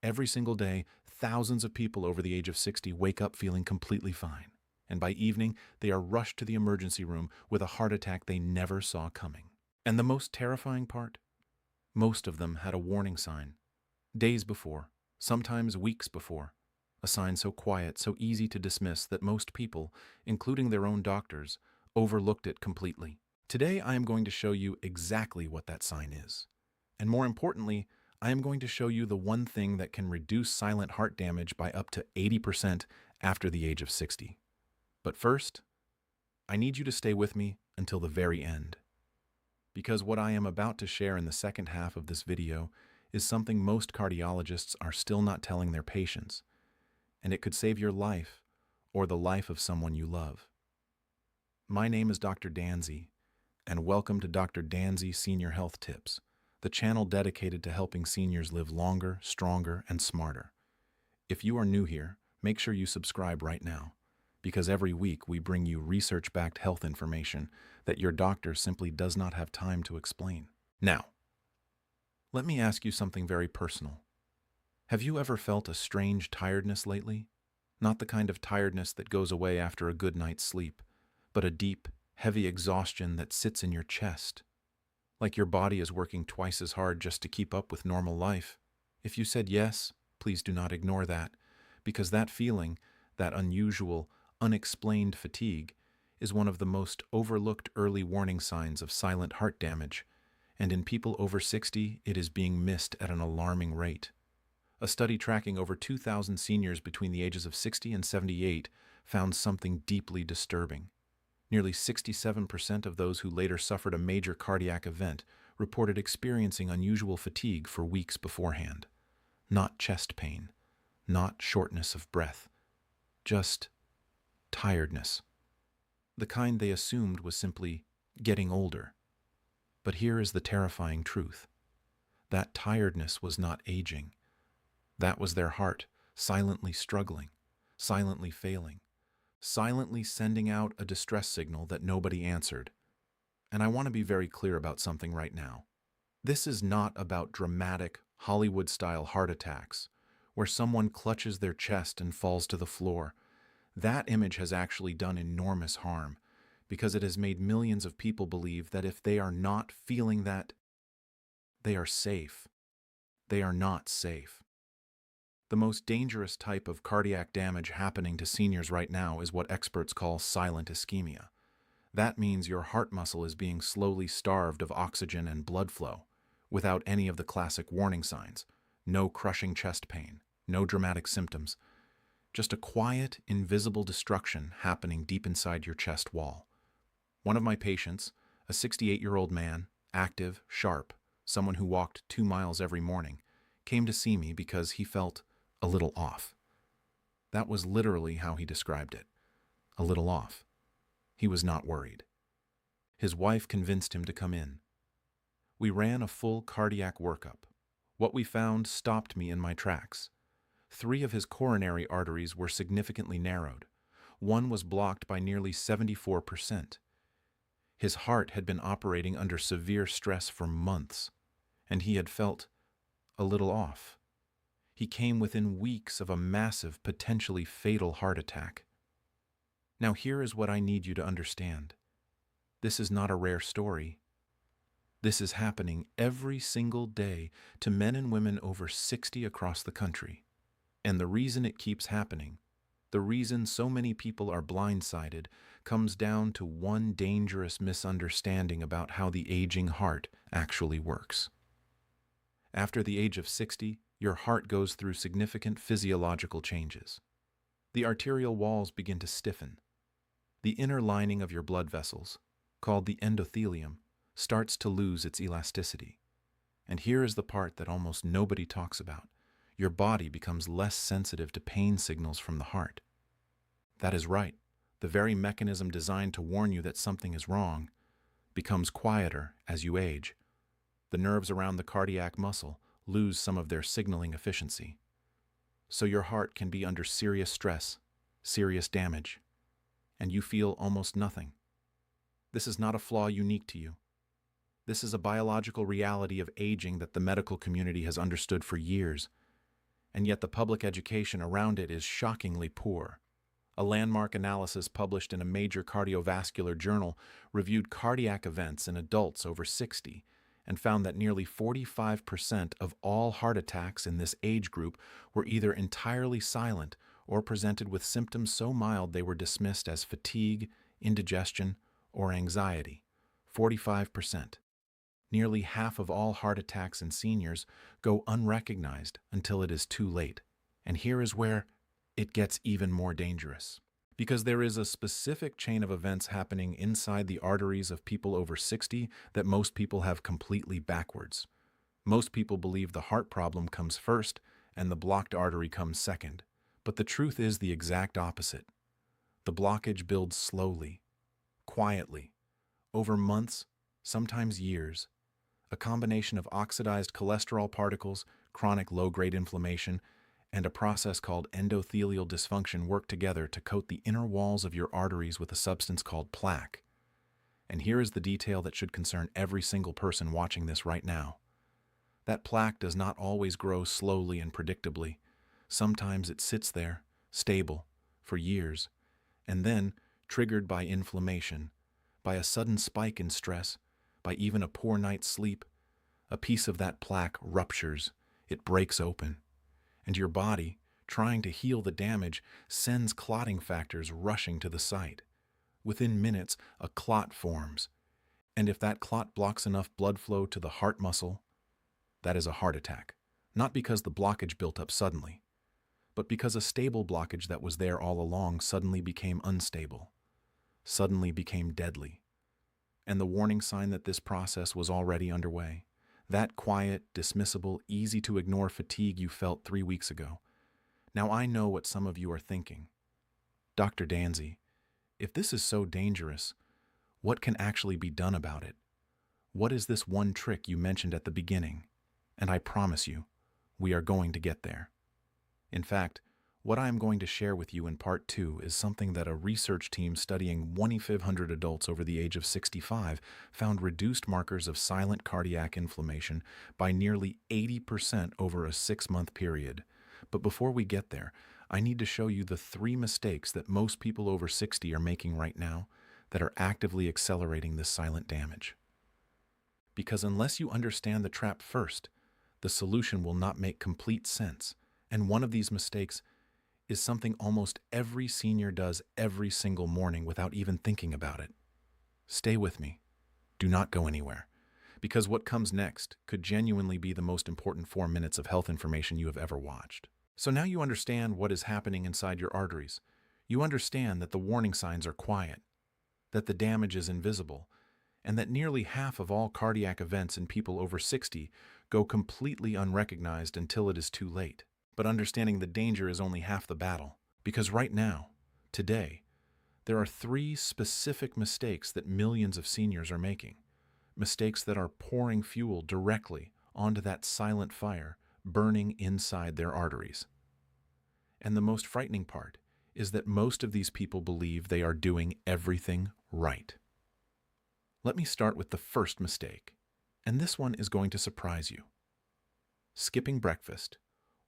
Every single day, thousands of people over the age of 60 wake up feeling completely fine. And by evening, they are rushed to the emergency room with a heart attack they never saw coming. And the most terrifying part? Most of them had a warning sign. Days before, sometimes weeks before. A sign so quiet, so easy to dismiss that most people, including their own doctors, overlooked it completely. Today, I am going to show you exactly what that sign is. And more importantly, I am going to show you the one thing that can reduce silent heart damage by up to 80% after the age of 60. But first, I need you to stay with me until the very end. Because what I am about to share in the second half of this video is something most cardiologists are still not telling their patients, and it could save your life or the life of someone you love. My name is Dr. Danzy, and welcome to Dr. Danzy Senior Health Tips, the channel dedicated to helping seniors live longer, stronger, and smarter. If you are new here, make sure you subscribe right now, because every week we bring you research-backed health information that your doctor simply does not have time to explain. Now, let me ask you something very personal. Have you ever felt a strange tiredness lately? Not the kind of tiredness that goes away after a good night's sleep, but a deep, heavy exhaustion that sits in your chest, like your body is working twice as hard just to keep up with normal life. If you said yes, please do not ignore that, because that feeling, that unusual, unexplained fatigue, is one of the most overlooked early warning signs of silent heart damage, and in people over 60, it is being missed at an alarming rate. A study tracking over 2,000 seniors between the ages of 60 and 78 found something deeply disturbing. Nearly 67% of those who later suffered a major cardiac event reported experiencing unusual fatigue for weeks beforehand. Not chest pain, not shortness of breath, just tiredness. The kind they assumed was simply getting older. But here is the terrifying truth. That tiredness was not aging. That was their heart, silently struggling, silently failing, silently sending out a distress signal that nobody answered. And I want to be very clear about something right now. This is not about dramatic, Hollywood-style heart attacks, where someone clutches their chest and falls to the floor. That image has actually done enormous harm, because it has made millions of people believe that if they are not feeling that, they are safe. They are not safe. The most dangerous type of cardiac damage happening to seniors right now is what experts call silent ischemia. That means your heart muscle is being slowly starved of oxygen and blood flow, without any of the classic warning signs. No crushing chest pain, no dramatic symptoms, just a quiet, invisible destruction happening deep inside your chest wall. One of my patients, a 68-year-old man, active, sharp, someone who walked 2 miles every morning, came to see me because he felt a little off. That was literally how he described it. A little off. He was not worried. His wife convinced him to come in. We ran a full cardiac workup. What we found stopped me in my tracks. 3 of his coronary arteries were significantly narrowed. One was blocked by nearly 74%. His heart had been operating under severe stress for months, and he had felt a little off. He came within weeks of a massive, potentially fatal heart attack. Now here is what I need you to understand. This is not a rare story. This is happening every single day to men and women over 60 across the country. And the reason it keeps happening, the reason so many people are blindsided, comes down to one dangerous misunderstanding about how the aging heart actually works. After the age of 60, your heart goes through significant physiological changes. The arterial walls begin to stiffen. The inner lining of your blood vessels, called the endothelium, starts to lose its elasticity. And here is the part that almost nobody talks about. Your body becomes less sensitive to pain signals from the heart. That is right. The very mechanism designed to warn you that something is wrong becomes quieter as you age. The nerves around the cardiac muscle lose some of their signaling efficiency. So your heart can be under serious stress, serious damage, and you feel almost nothing. This is not a flaw unique to you. This is a biological reality of aging that the medical community has understood for years. and yet the public education around it is shockingly poor. A landmark analysis published in a major cardiovascular journal reviewed cardiac events in adults over 60 and found that nearly 45% of all heart attacks in this age group were either entirely silent or presented with symptoms so mild they were dismissed as fatigue, indigestion, or anxiety. 45%. Nearly half of all heart attacks in seniors go unrecognized until it is too late. And here is where it gets even more dangerous. Because there is a specific chain of events happening inside the arteries of people over 60 that most people have completely backwards. Most people believe the heart problem comes first and the blocked artery comes second. But the truth is the exact opposite. The blockage builds slowly, quietly, over months, sometimes years. A combination of oxidized cholesterol particles, chronic low-grade inflammation, and a process called endothelial dysfunction work together to coat the inner walls of your arteries with a substance called plaque. And here is the detail that should concern every single person watching this right now. That plaque does not always grow slowly and predictably. Sometimes it sits there, stable, for years, and then, triggered by inflammation, by a sudden spike in stress, by even a poor night's sleep, a piece of that plaque ruptures, it breaks open. And your body, trying to heal the damage, sends clotting factors rushing to the site. Within minutes, a clot forms. And if that clot blocks enough blood flow to the heart muscle, that is a heart attack. Not because the blockage built up suddenly, but because a stable blockage that was there all along suddenly became unstable, suddenly became deadly. And the warning sign that this process was already underway. That quiet, dismissible, easy-to-ignore fatigue you felt 3 weeks ago. Now I know what some of you are thinking. Dr. Danzy, if this is so dangerous, what can actually be done about it? What is this one trick you mentioned at the beginning? And I promise you, we are going to get there. In fact, what I am going to share with you in part 2 is something that a research team studying 2,500 adults over the age of 65 found reduced markers of silent cardiac inflammation by nearly 80% over a 6-month period. But before we get there, I need to show you the 3 mistakes that most people over 60 are making right now that are actively accelerating this silent damage. Because unless you understand the trap first, the solution will not make complete sense. And one of these mistakes is something almost every senior does every single morning without even thinking about it. Stay with me. Do not go anywhere. Because what comes next could genuinely be the most important 4 minutes of health information you have ever watched. So now you understand what is happening inside your arteries. You understand that the warning signs are quiet, that the damage is invisible, and that nearly half of all cardiac events in people over 60 go completely unrecognized until it is too late. But understanding the danger is only half the battle. Because right now, today, there are 3 specific mistakes that millions of seniors are making. Mistakes that are pouring fuel directly onto that silent fire burning inside their arteries. And the most frightening part is that most of these people believe they are doing everything right. Let me start with the first mistake, and this one is going to surprise you. Skipping breakfast,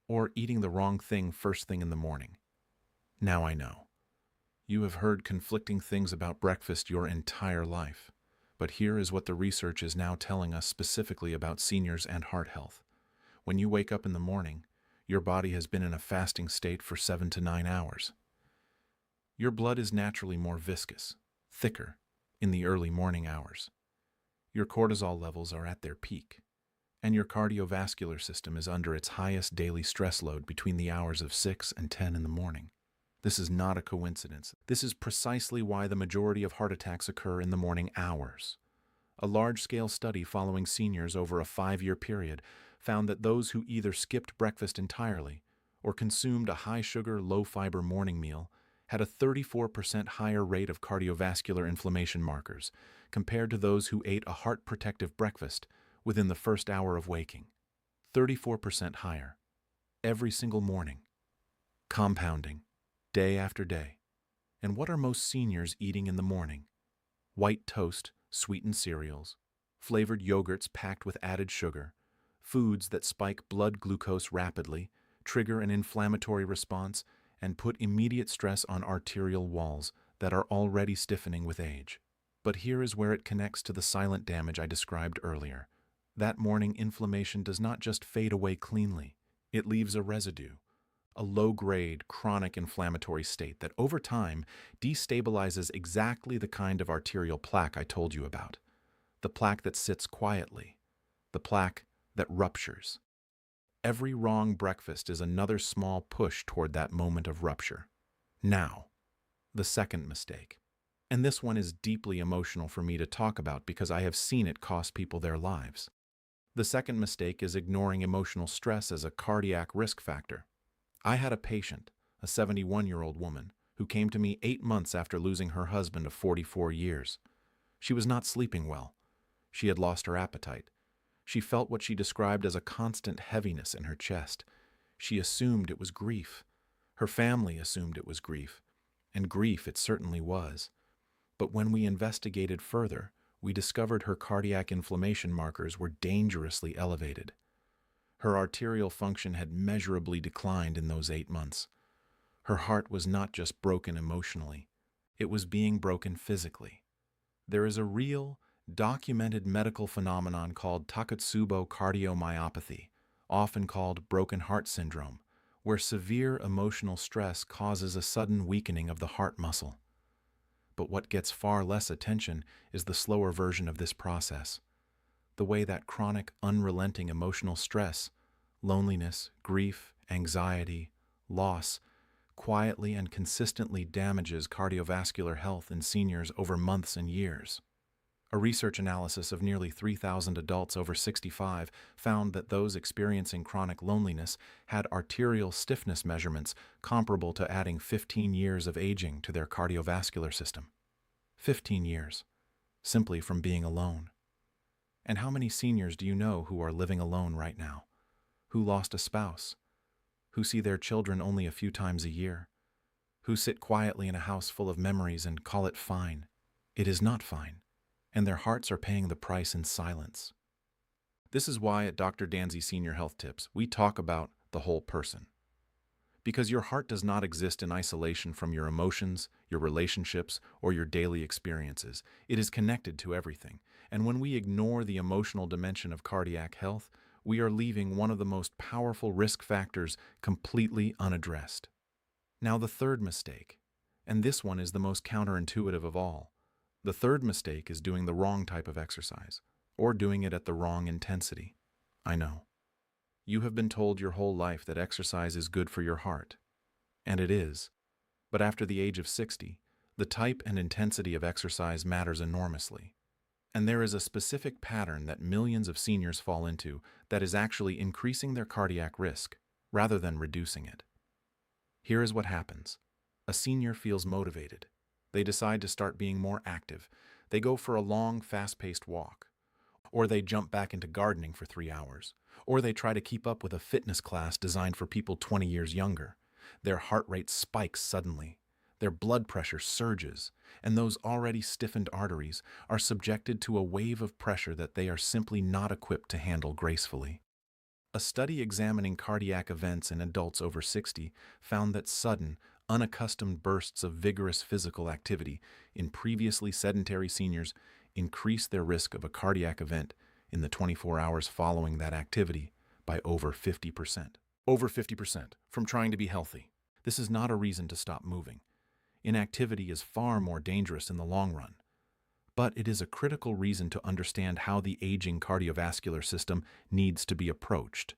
or eating the wrong thing first thing in the morning. Now I know. You have heard conflicting things about breakfast your entire life, but here is what the research is now telling us specifically about seniors and heart health. When you wake up in the morning, your body has been in a fasting state for 7 to 9 hours. Your blood is naturally more viscous, thicker, in the early morning hours. Your cortisol levels are at their peak, and your cardiovascular system is under its highest daily stress load between the hours of 6 and 10 in the morning. This is not a coincidence. This is precisely why the majority of heart attacks occur in the morning hours. A large-scale study following seniors over a 5-year period found that those who either skipped breakfast entirely or consumed a high-sugar, low-fiber morning meal had a 34% higher rate of cardiovascular inflammation markers compared to those who ate a heart-protective breakfast within the first hour of waking. 34% higher. Every single morning. Compounding. Day after day. And what are most seniors eating in the morning? White toast, sweetened cereals, flavored yogurts packed with added sugar, foods that spike blood glucose rapidly, trigger an inflammatory response, and put immediate stress on arterial walls that are already stiffening with age. But here is where it connects to the silent damage I described earlier. That morning, inflammation does not just fade away cleanly. It leaves a residue, a low-grade, chronic inflammatory state that over time destabilizes exactly the kind of arterial plaque I told you about. The plaque that sits quietly, the plaque that ruptures. Every wrong breakfast is another small push toward that moment of rupture. Now, the second mistake. And this one is deeply emotional for me to talk about because I have seen it cost people their lives. The second mistake is ignoring emotional stress as a cardiac risk factor. I had a patient, a 71-year-old woman, who came to me 8 months after losing her husband of 44 years. She was not sleeping well. She had lost her appetite. She felt what she described as a constant heaviness in her chest. She assumed it was grief. Her family assumed it was grief. And grief it certainly was. But when we investigated further, we discovered her cardiac inflammation markers were dangerously elevated. Her arterial function had measurably declined in those 8 months. Her heart was not just broken emotionally, it was being broken physically. There is a real, documented medical phenomenon called Takotsubo cardiomyopathy, often called broken heart syndrome, where severe emotional stress causes a sudden weakening of the heart muscle. But what gets far less attention is the slower version of this process. The way that chronic, unrelenting emotional stress, loneliness, grief, anxiety, loss, quietly and consistently damages cardiovascular health in seniors over months and years. A research analysis of nearly 3,000 adults over 65 found that those experiencing chronic loneliness had arterial stiffness measurements comparable to adding 15 years of aging to their cardiovascular system. 15 years, simply from being alone. And how many seniors do you know who are living alone right now? Who lost a spouse? Who see their children only a few times a year? Who sit quietly in a house full of memories and call it fine? It is not fine, and their hearts are paying the price in silence. This is why at Dr. Danzy Senior Health Tips, we talk about the whole person. Because your heart does not exist in isolation from your emotions, your relationships, or your daily experiences. It is connected to everything. And when we ignore the emotional dimension of cardiac health, we are leaving one of the most powerful risk factors completely unaddressed. Now the third mistake, and this one is the most counterintuitive of all. The third mistake is doing the wrong type of exercise, or doing it at the wrong intensity. I know. You have been told your whole life that exercise is good for your heart. And it is. But after the age of 60, the type and intensity of exercise matters enormously. And there is a specific pattern that millions of seniors fall into that is actually increasing their cardiac risk, rather than reducing it. Here is what happens. A senior feels motivated. They decide to start being more active. They go for a long, fast-paced walk. Or they jump back into gardening for 3 hours. Or they try to keep up with a fitness class designed for people 20 years younger. Their heart rate spikes suddenly. Their blood pressure surges, and those already stiffened arteries are subjected to a wave of pressure that they are simply not equipped to handle gracefully. A study examining cardiac events in adults over 60 found that sudden, unaccustomed bursts of vigorous physical activity in previously sedentary seniors increase their risk of a cardiac event in the 24 hours following that activity by over 50%. Over 50% from trying to be healthy. This is not a reason to stop moving. Inactivity is far more dangerous in the long run. But it is a critical reason to understand how the aging cardiovascular system needs to be approached.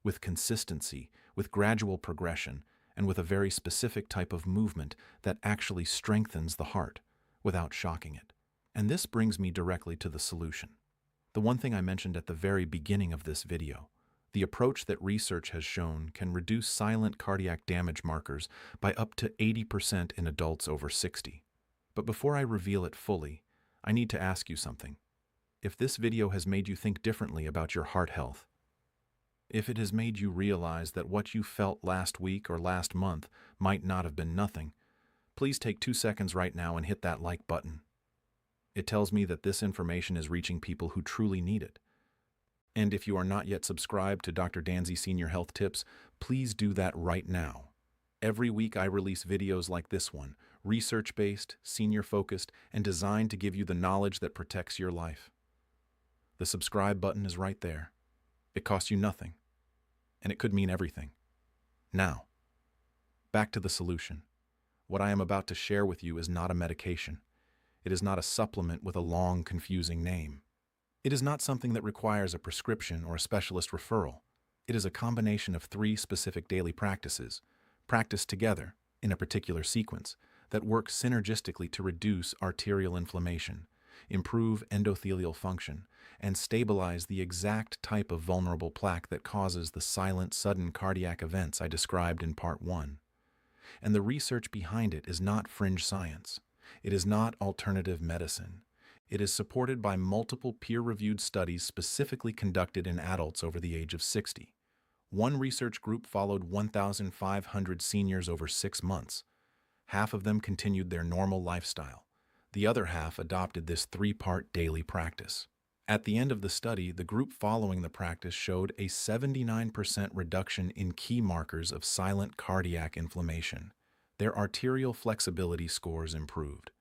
With consistency, with gradual progression, and with a very specific type of movement that actually strengthens the heart without shocking it. And this brings me directly to the solution. The one thing I mentioned at the very beginning of this video. The approach that research has shown can reduce silent cardiac damage markers by up to 80% in adults over 60. But before I reveal it fully, I need to ask you something. If this video has made you think differently about your heart health, if it has made you realize that what you felt last week or last month might not have been nothing, please take 2 seconds right now and hit that like button. It tells me that this information is reaching people who truly need it. And if you are not yet subscribed to Dr. Danzy Senior Health Tips, please do that right now. Every week I release videos like this one, research-based, senior-focused, and designed to give you the knowledge that protects your life. The subscribe button is right there. It costs you nothing, and it could mean everything. Now, back to the solution. What I am about to share with you is not a medication. It is not a supplement with a long, confusing name. It is not something that requires a prescription or a specialist referral. It is a combination of 3 specific daily practices, practiced together in a particular sequence, that work synergistically to reduce arterial inflammation, improve endothelial function, and stabilize the exact type of vulnerable plaque that causes the silent, sudden cardiac events I described in Part 1. And the research behind it is not fringe science. It is not alternative medicine. It is supported by multiple peer-reviewed studies specifically conducted in adults over the age of 60. One research group followed 1,500 seniors over 6 months. Half of them continued their normal lifestyle. The other half adopted this 3-part daily practice. At the end of the study, the group following the practice showed a 79% reduction in key markers of silent cardiac inflammation. Their arterial flexibility scores improved.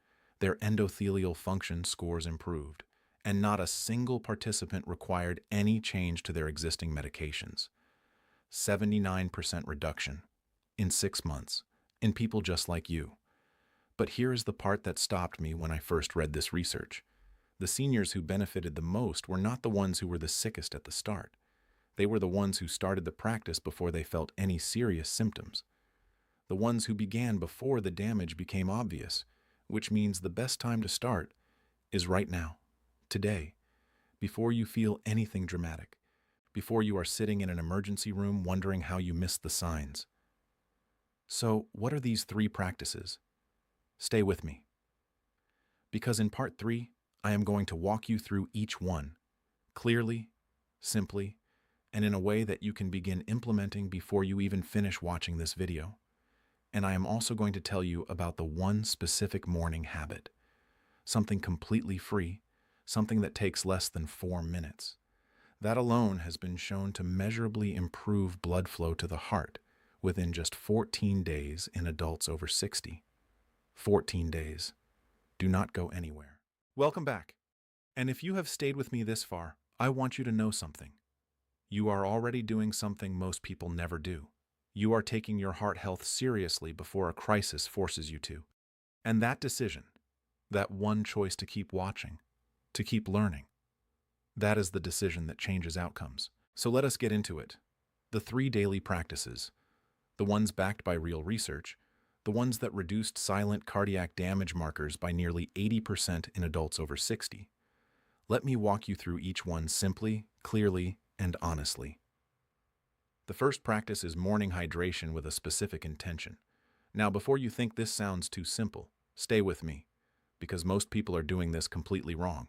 Their endothelial function scores improved. And not a single participant required any change to their existing medications. 79% reduction in 6 months in people just like you. But here is the part that stopped me when I first read this research. The seniors who benefited the most were not the ones who were the sickest at the start. They were the ones who started the practice before they felt any serious symptoms. The ones who began before the damage became obvious, which means the best time to start is right now, today, before you feel anything dramatic, before you are sitting in an emergency room wondering how you missed the signs. So, what are these 3 practices? Stay with me. Because in Part 3, I am going to walk you through each one, clearly, simply, and in a way that you can begin implementing before you even finish watching this video. And I am also going to tell you about the one specific morning habit, something completely free, something that takes less than 4 minutes. That alone has been shown to measurably improve blood flow to the heart within just 14 days in adults over 60. 14 days. Do not go anywhere. Welcome back. And if you have stayed with me this far, I want you to know something. You are already doing something most people never do. You are taking your heart health seriously before a crisis forces you to. And that decision, that one choice to keep watching, to keep learning, that is the decision that changes outcomes. So let us get into it. The 3 daily practices, the ones backed by real research, the ones that reduced silent cardiac damage markers by nearly 80% in adults over 60. Let me walk you through each one simply, clearly, and honestly. The first practice is morning hydration with a specific intention. Now, before you think this sounds too simple, stay with me, because most people are doing this completely wrong.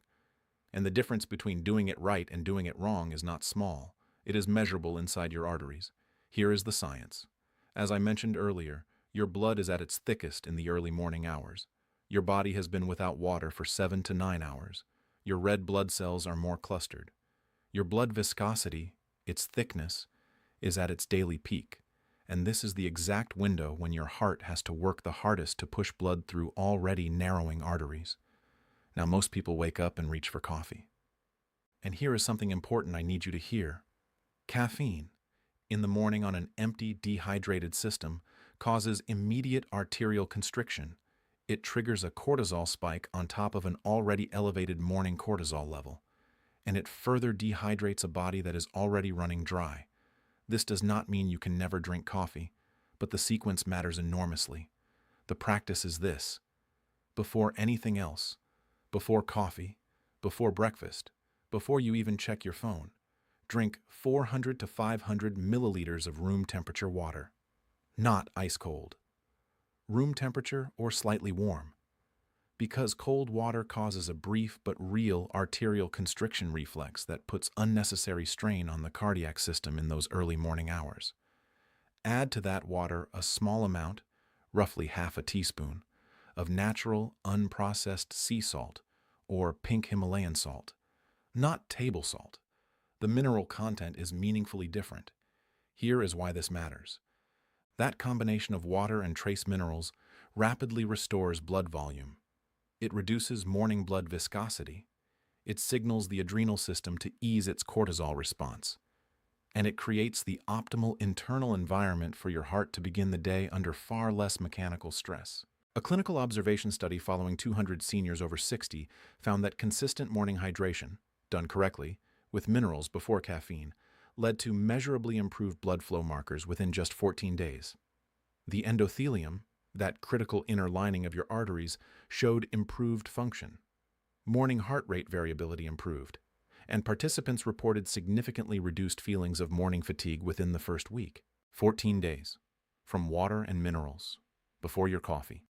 And the difference between doing it right and doing it wrong is not small. It is measurable inside your arteries. Here is the science. As I mentioned earlier, your blood is at its thickest in the early morning hours. Your body has been without water for 7 to 9 hours. Your red blood cells are more clustered. Your blood viscosity, its thickness, is at its daily peak. And this is the exact window when your heart has to work the hardest to push blood through already narrowing arteries. Now, most people wake up and reach for coffee. And here is something important I need you to hear. Caffeine, in the morning on an empty, dehydrated system, causes immediate arterial constriction. It triggers a cortisol spike on top of an already elevated morning cortisol level, and it further dehydrates a body that is already running dry. This does not mean you can never drink coffee, but the sequence matters enormously. The practice is this: before anything else, before coffee, before breakfast, before you even check your phone, drink 400 to 500 milliliters of room temperature water. Not ice cold. Room temperature or slightly warm. Because cold water causes a brief but real arterial constriction reflex that puts unnecessary strain on the cardiac system in those early morning hours. Add to that water a small amount, roughly half a teaspoon, of natural, unprocessed sea salt or pink Himalayan salt, not table salt, The mineral content is meaningfully different. Here is why this matters. That combination of water and trace minerals rapidly restores blood volume. It reduces morning blood viscosity. It signals the adrenal system to ease its cortisol response. And it creates the optimal internal environment for your heart to begin the day under far less mechanical stress. A clinical observation study following 200 seniors over 60 found that consistent morning hydration, done correctly, with minerals before caffeine, led to measurably improved blood flow markers within just 14 days. The endothelium, that critical inner lining of your arteries, showed improved function. Morning heart rate variability improved, and participants reported significantly reduced feelings of morning fatigue within the first week. 14 days, from water and minerals, before your coffee.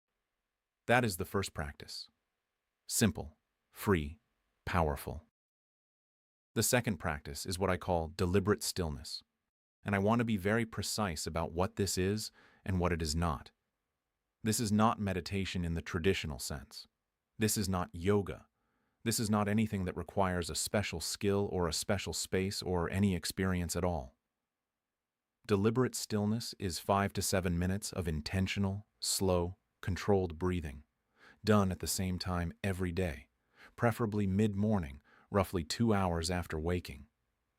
That is the first practice. Simple, free, powerful. The second practice is what I call deliberate stillness, and I want to be very precise about what this is and what it is not. This is not meditation in the traditional sense. This is not yoga. This is not anything that requires a special skill or a special space or any experience at all. Deliberate stillness is 5 to 7 minutes of intentional, slow, controlled breathing, done at the same time every day, preferably mid-morning, roughly 2 hours after waking.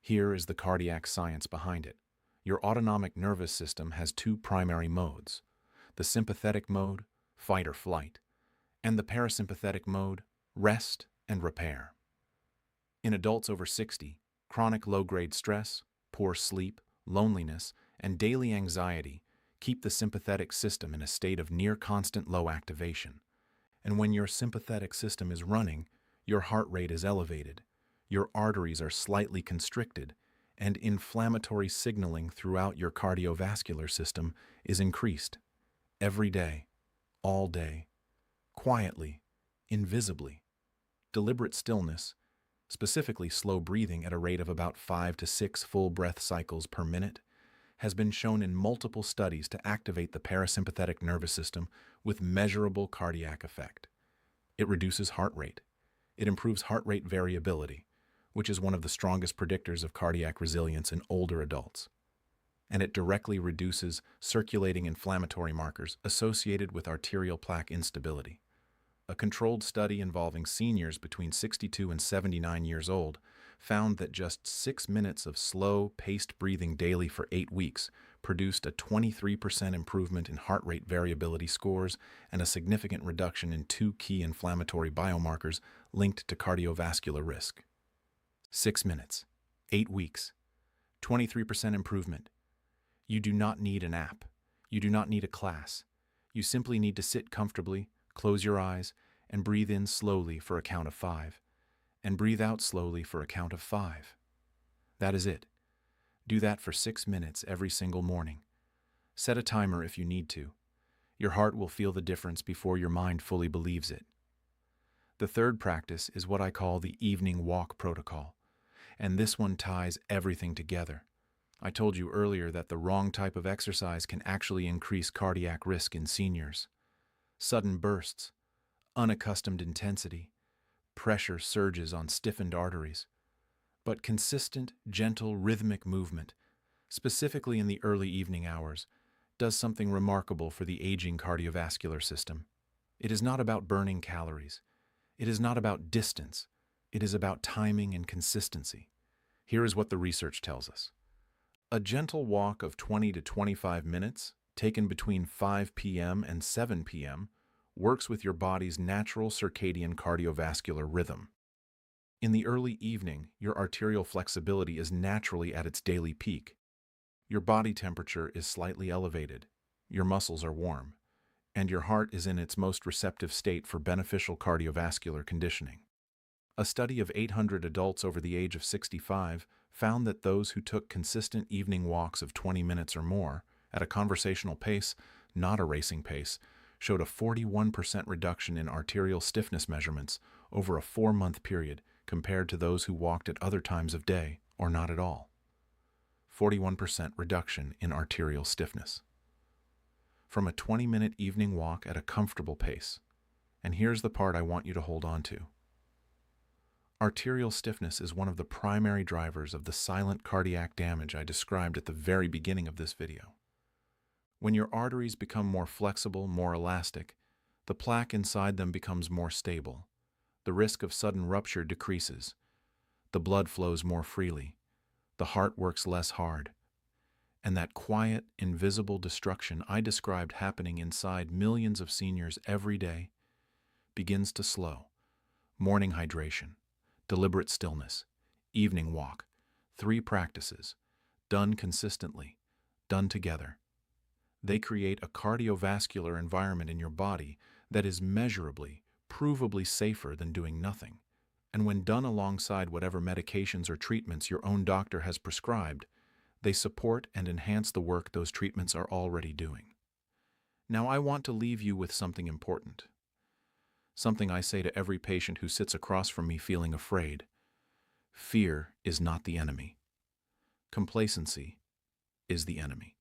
Here is the cardiac science behind it. Your autonomic nervous system has two primary modes: the sympathetic mode, fight or flight, and the parasympathetic mode, rest and repair. In adults over 60, chronic low-grade stress, poor sleep, loneliness, and daily anxiety keep the sympathetic system in a state of near-constant low activation. And when your sympathetic system is running, your heart rate is elevated, your arteries are slightly constricted, and inflammatory signaling throughout your cardiovascular system is increased. Every day, all day, quietly, invisibly. Deliberate stillness, specifically slow breathing at a rate of about 5 to 6 full breath cycles per minute, has been shown in multiple studies to activate the parasympathetic nervous system with measurable cardiac effect. It reduces heart rate. It improves heart rate variability, which is one of the strongest predictors of cardiac resilience in older adults. And it directly reduces circulating inflammatory markers associated with arterial plaque instability. A controlled study involving seniors between 62 and 79 years old found that just 6 minutes of slow, paced breathing daily for 8 weeks produced a 23% improvement in heart rate variability scores and a significant reduction in 2 key inflammatory biomarkers linked to cardiovascular risk. 6 minutes, 8 weeks, 23% improvement. You do not need an app. You do not need a class. You simply need to sit comfortably, close your eyes, and breathe in slowly for a count of 5, and breathe out slowly for a count of 5. That is it. Do that for 6 minutes every single morning. Set a timer if you need to. Your heart will feel the difference before your mind fully believes it. The third practice is what I call the evening walk protocol, and this one ties everything together. I told you earlier that the wrong type of exercise can actually increase cardiac risk in seniors. Sudden bursts, unaccustomed intensity, pressure surges on stiffened arteries. But consistent, gentle, rhythmic movement, specifically in the early evening hours, does something remarkable for the aging cardiovascular system. It is not about burning calories. It is not about distance. It is about timing and consistency. Here is what the research tells us. A gentle walk of 20 to 25 minutes, taken between 5 p.m. and 7 p.m., works with your body's natural circadian cardiovascular rhythm. In the early evening, your arterial flexibility is naturally at its daily peak. Your body temperature is slightly elevated, your muscles are warm, and your heart is in its most receptive state for beneficial cardiovascular conditioning. A study of 800 adults over the age of 65 found that those who took consistent evening walks of 20 minutes or more, at a conversational pace, not a racing pace, showed a 41% reduction in arterial stiffness measurements over a 4-month period compared to those who walked at other times of day or not at all. 41% reduction in arterial stiffness. From a 20-minute evening walk at a comfortable pace. And here's the part I want you to hold on to. Arterial stiffness is one of the primary drivers of the silent cardiac damage I described at the very beginning of this video. When your arteries become more flexible, more elastic, the plaque inside them becomes more stable. The risk of sudden rupture decreases. The blood flows more freely. The heart works less hard. And that quiet, invisible destruction I described happening inside millions of seniors every day begins to slow. Morning hydration, deliberate stillness, evening walk, 3 practices, done consistently, done together. They create a cardiovascular environment in your body that is measurably, provably safer than doing nothing. And when done alongside whatever medications or treatments your own doctor has prescribed, they support and enhance the work those treatments are already doing. Now, I want to leave you with something important. Something I say to every patient who sits across from me feeling afraid. Fear is not the enemy. Complacency is the enemy.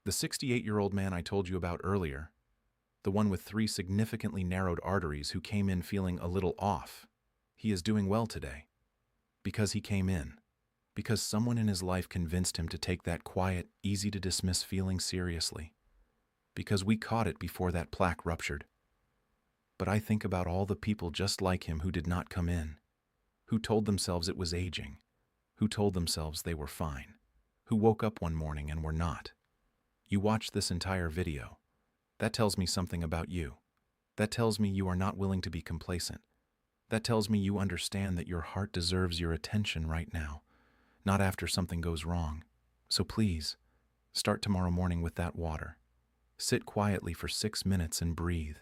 The 68-year-old man I told you about earlier, the one with 3 significantly narrowed arteries who came in feeling a little off, he is doing well today. Because he came in. Because someone in his life convinced him to take that quiet, easy-to-dismiss feeling seriously. Because we caught it before that plaque ruptured. But I think about all the people just like him who did not come in, who told themselves it was aging, who told themselves they were fine, who woke up one morning and were not. You watched this entire video. That tells me something about you. That tells me you are not willing to be complacent. That tells me you understand that your heart deserves your attention right now, not after something goes wrong. So please, start tomorrow morning with that water. Sit quietly for 6 minutes and breathe.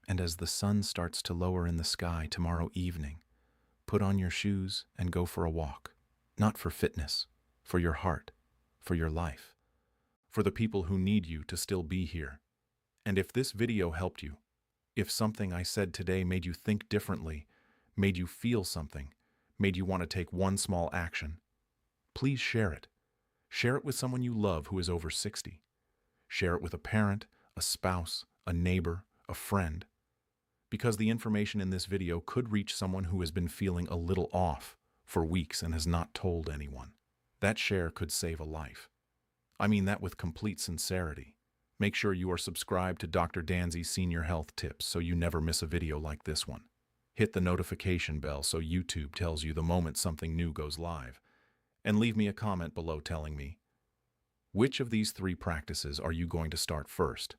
And as the sun starts to lower in the sky tomorrow evening, put on your shoes and go for a walk. Not for fitness, for your heart, for your life, for the people who need you to still be here. And if this video helped you, if something I said today made you think differently, made you feel something, made you want to take one small action, please share it. Share it with someone you love who is over 60. Share it with a parent, a spouse, a neighbor, a friend. Because the information in this video could reach someone who has been feeling a little off for weeks and has not told anyone. That share could save a life. I mean that with complete sincerity. Make sure you are subscribed to Dr. Danzy Senior Health tips so you never miss a video like this one. Hit the notification bell so YouTube tells you the moment something new goes live. And leave me a comment below telling me, which of these 3 practices are you going to start first?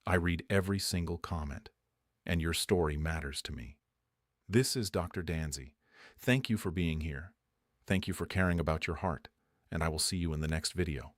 I read every single comment, and your story matters to me. This is Dr. Danzy. Thank you for being here. Thank you for caring about your heart, and I will see you in the next video.